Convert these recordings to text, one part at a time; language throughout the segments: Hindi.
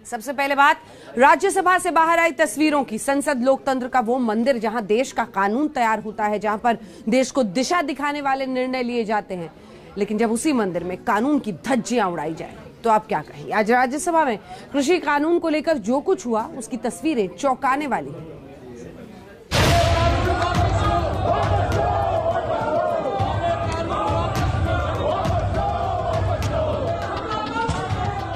सबसे पहले बात राज्यसभा से बाहर आई तस्वीरों की। संसद लोकतंत्र का वो मंदिर जहां देश का कानून तैयार होता है, जहां पर देश को दिशा दिखाने वाले निर्णय लिए जाते हैं, लेकिन जब उसी मंदिर में कानून की धज्जियां उड़ाई जाए तो आप क्या कहेंगे। आज राज्यसभा में कृषि कानून को लेकर जो कुछ हुआ उसकी तस्वीरें चौंकाने वाली हैं।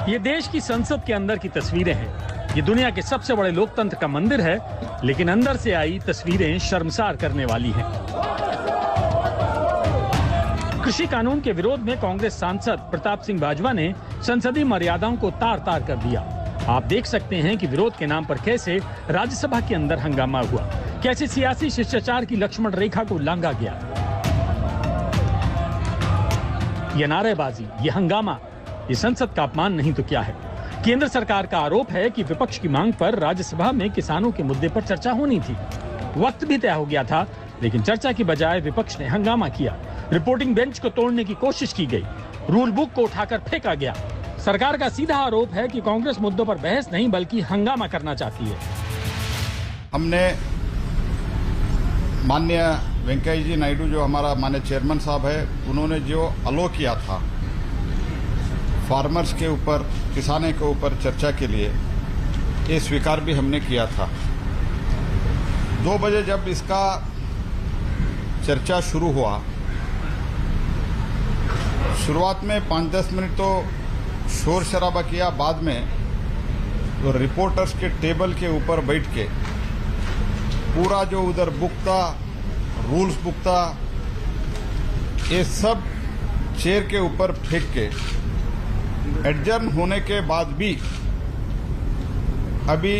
ये देश की संसद के अंदर की तस्वीरें हैं। ये दुनिया के सबसे बड़े लोकतंत्र का मंदिर है, लेकिन अंदर से आई तस्वीरें शर्मसार करने वाली हैं। कृषि कानून के विरोध में कांग्रेस सांसद प्रताप सिंह बाजवा ने संसदीय मर्यादाओं को तार-तार कर दिया। आप देख सकते हैं कि विरोध के नाम पर कैसे राज्यसभा के अंदर हंगामा हुआ, कैसे सियासी शिष्टाचार की लक्ष्मण रेखा को लांघा गया। ये नारेबाजी, ये हंगामा, ये संसद का अपमान नहीं तो क्या है। केंद्र सरकार का आरोप है कि विपक्ष की मांग पर राज्यसभा में किसानों के मुद्दे पर चर्चा होनी थी। वक्त भी तय हो गया था, लेकिन चर्चा की बजाय विपक्ष ने हंगामा किया। रिपोर्टिंग बेंच को तोड़ने की कोशिश की गई, रूल बुक को उठाकर फेंका गया। सरकार का सीधा आरोप है कि कांग्रेस मुद्दों पर बहस नहीं बल्कि हंगामा करना चाहती है। हमने माननीय वेंकैया जी नायडू, जो हमारा माननीय चेयरमैन साहब है, उन्होंने जो अलो किया था फार्मर्स के ऊपर, किसानों के ऊपर चर्चा के लिए, ये स्वीकार भी हमने किया था। 2 बजे जब इसका चर्चा शुरू हुआ, शुरुआत में 5-10 मिनट तो शोर शराबा किया। बाद में तो रिपोर्टर्स के टेबल के ऊपर बैठ के पूरा जो उधर बुक था, रूल्स बुक था, ये सब चेयर के ऊपर फेंक के एडजर्न होने के बाद भी अभी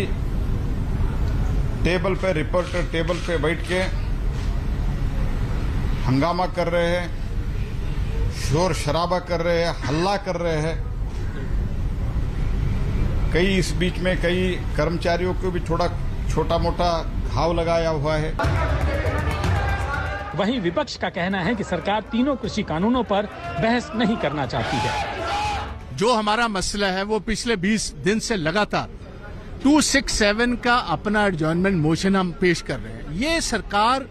टेबल पे, रिपोर्टर टेबल पे बैठ के हंगामा कर रहे हैं, शोर शराबा कर रहे हैं, हल्ला कर रहे हैं। कई इस बीच में कई कर्मचारियों को भी थोड़ा छोटा मोटा घाव लगाया हुआ है। वहीं विपक्ष का कहना है कि सरकार तीनों कृषि कानूनों पर बहस नहीं करना चाहती है। जो हमारा मसला है वो पिछले 20 दिन से लगातार 267 का अपना एडजॉर्नमेंट मोशन हम पेश कर रहे हैं। ये सरकार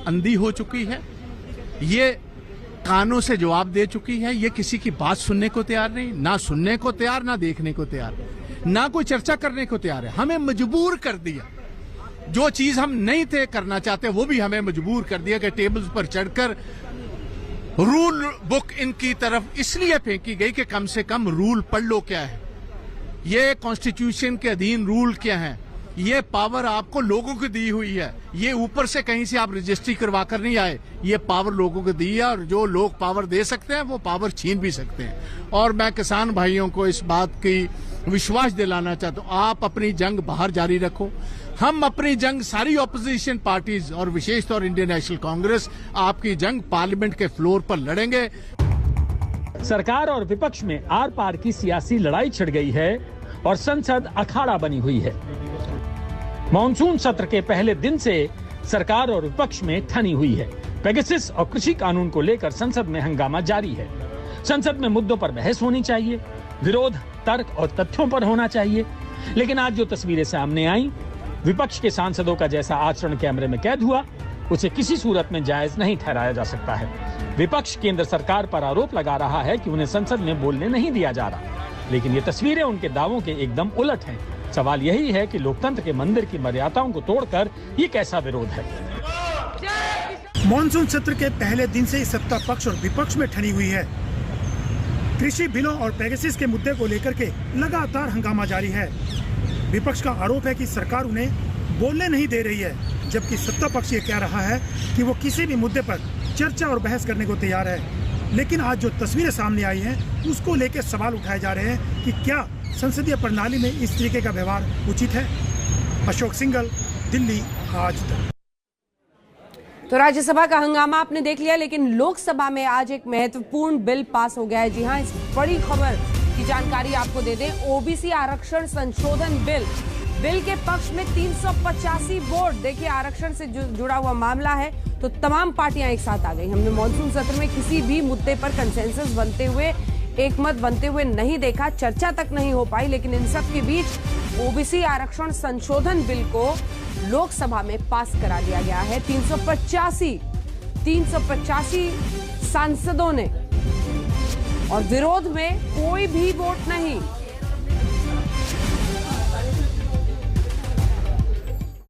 अंधी हो चुकी है, ये कानों से जवाब दे चुकी है, ये किसी की बात सुनने को तैयार नहीं, ना सुनने को तैयार, ना देखने को तैयार, ना कोई चर्चा करने को तैयार है। हमें मजबूर कर दिया, जो चीज हम नहीं थे करना चाहते वो भी हमें मजबूर कर दिया कि टेबल्स पर चढ़कर रूल बुक इनकी तरफ इसलिए फेंकी गई कि कम से कम रूल पढ़ लो क्या है, ये कॉन्स्टिट्यूशन के अधीन रूल क्या है, ये पावर आपको लोगों को दी हुई है, ये ऊपर से कहीं से आप रजिस्ट्री करवा कर नहीं आए, ये पावर लोगों को दी है और जो लोग पावर दे सकते हैं वो पावर छीन भी सकते हैं। और मैं किसान भाइयों को इस बात की विश्वास दिलाना चाहता हूं, आप अपनी जंग बाहर जारी रखो, हम अपनी जंग सारी ऑपोजिशन पार्टीज और विशेष तौर इंडियन नेशनल कांग्रेस आपकी जंग पार्लियामेंट के फ्लोर पर लड़ेंगे। सरकार और विपक्ष में आर पार की सियासी लड़ाई छिड़ गई है और संसद अखाड़ा बनी हुई है। मॉनसून सत्र के पहले दिन से सरकार और विपक्ष में ठनी हुई है। पेगासस और कृषि कानून को लेकर संसद में हंगामा जारी है। संसद में मुद्दों पर बहस होनी चाहिए, विरोध तर्क और तथ्यों पर होना चाहिए, लेकिन आज जो तस्वीरें सामने आई, विपक्ष के सांसदों का जैसा आचरण कैमरे में कैद हुआ, उसे किसी सूरत में जायज नहीं ठहराया जा सकता है। विपक्ष केंद्र सरकार पर आरोप लगा रहा है कि उन्हें संसद में बोलने नहीं दिया जा रहा, लेकिन ये तस्वीरें उनके दावों के एकदम उलट हैं। सवाल यही है कि लोकतंत्र के मंदिर की मर्यादाओं को तोड़कर ये कैसा विरोध है। मॉनसून सत्र के पहले दिन से ही सत्ता पक्ष और विपक्ष में ठनी हुई है। कृषि बिलों और पेगासस के मुद्दे को लेकर के लगातार हंगामा जारी है। विपक्ष का आरोप है कि सरकार उन्हें बोलने नहीं दे रही है, जबकि सत्ता पक्ष ये कह रहा है कि वो किसी भी मुद्दे पर चर्चा और बहस करने को तैयार है। लेकिन आज जो तस्वीरें सामने आई हैं उसको लेकर सवाल उठाए जा रहे हैं कि क्या संसदीय प्रणाली में इस तरीके का व्यवहार उचित है। अशोक सिंघल, दिल्ली, आज तक। तो राज्यसभा का हंगामा आपने देख लिया, लेकिन लोकसभा में आज एक महत्वपूर्ण बिल पास हो गया है। जी हां, इस बड़ी खबर की जानकारी आपको दे दें। ओबीसी आरक्षण संशोधन बिल के पक्ष में 385 वोट। देखिए, आरक्षण से जुड़ा हुआ मामला है तो तमाम पार्टियां एक साथ आ गई। हमने मॉनसून सत्र में किसी भी मुद्दे पर कंसेंसस बनते हुए एक मत बनते हुए नहीं देखा, चर्चा तक नहीं हो पाई। लेकिन इन सब के बीच ओबीसी आरक्षण संशोधन बिल को लोकसभा में पास करा दिया गया है। 385 सांसदों ने, और विरोध में कोई भी वोट नहीं।